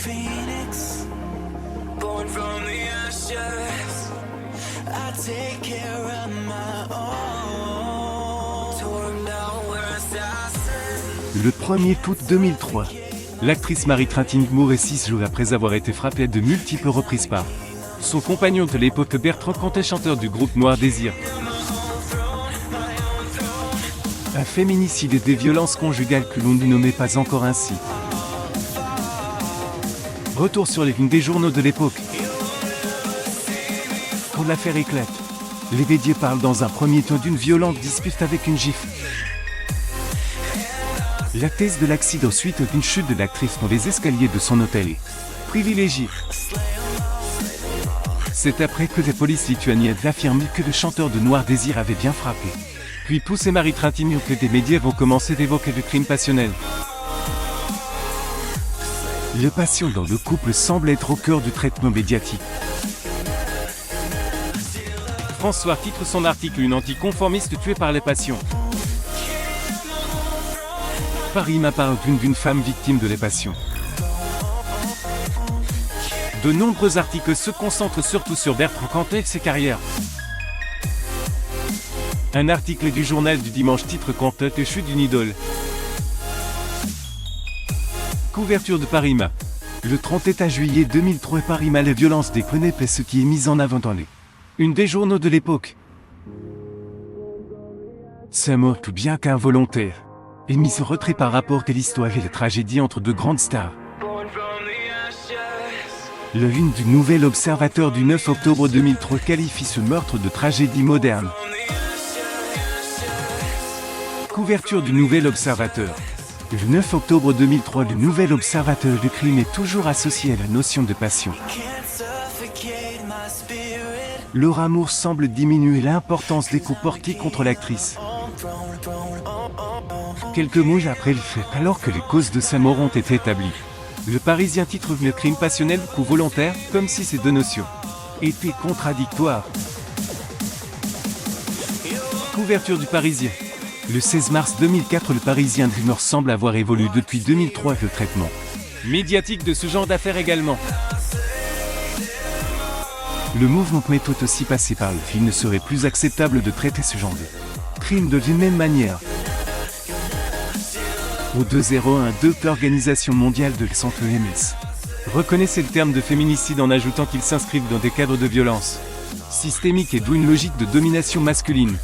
phoenix, born from the ashes. I take care of my own. Torn down where assassins. Le 1er août 2003, l'actrice Marie-Trentine mourait 6 jours après avoir été frappée à de multiples reprises par son compagnon de l'époque Bertrand Cantat, chanteur du groupe Noir Désir. Un féminicide et des violences conjugales que l'on ne nommait pas encore ainsi. Retour sur les lignes des journaux de l'époque. Quand l'affaire éclate, les médias parlent dans un premier temps d'une violente dispute avec une gifle. La thèse de l'accident suite d'une chute de l'actrice dans les escaliers de son hôtel est privilégiée. C'est après que la police lituanienne affirme que le chanteur de Noir Désir avait bien frappé, puis poussé Marie-Trentine, que des médias vont commencer d'évoquer le crime passionnel. Le passion dans le couple semble être au cœur du traitement médiatique. François titre son article « Une anticonformiste tuée par les passions ». Parima parle d'une femme victime de les passions. De nombreux articles se concentrent surtout sur Bertrand Cantat et ses carrières. Un article du journal du dimanche titre « Cantat et chute d'une idole ». Couverture de Parima. Le 31 juillet 2003, Parima, les violences des Cneps, ce qui est mis en avant dans une des journaux de l'époque. Sa mort, tout bien qu'involontaire, est mise en retrait par rapport à l'histoire et la tragédie entre deux grandes stars. Le une du Nouvel Observateur du 9 octobre 2003 qualifie ce meurtre de tragédie moderne. Couverture du Nouvel Observateur. Le 9 octobre 2003, le Nouvel Observateur du crime est toujours associé à la notion de passion. Leur amour semble diminuer l'importance des coups portés contre l'actrice. Quelques mois après le fait, alors que les causes de sa mort ont été établies, le Parisien titre le crime passionnel coup volontaire, comme si ces deux notions étaient contradictoires. Couverture du Parisien. Le 16 mars 2004, le Parisien Dreamer semble avoir évolué depuis 2003 le traitement médiatique de ce genre d'affaires également. Le mouvement met aussi passé par le film ne serait plus acceptable de traiter ce genre de crime de la même manière. Au 2012, l'Organisation mondiale de la santé (OMS) reconnaissait le terme de féminicide en ajoutant qu'ils s'inscrivent dans des cadres de violence systémique et d'où une logique de domination masculine.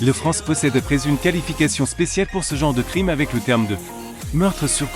La France possède à présent une qualification spéciale pour ce genre de crime avec le terme de meurtre sur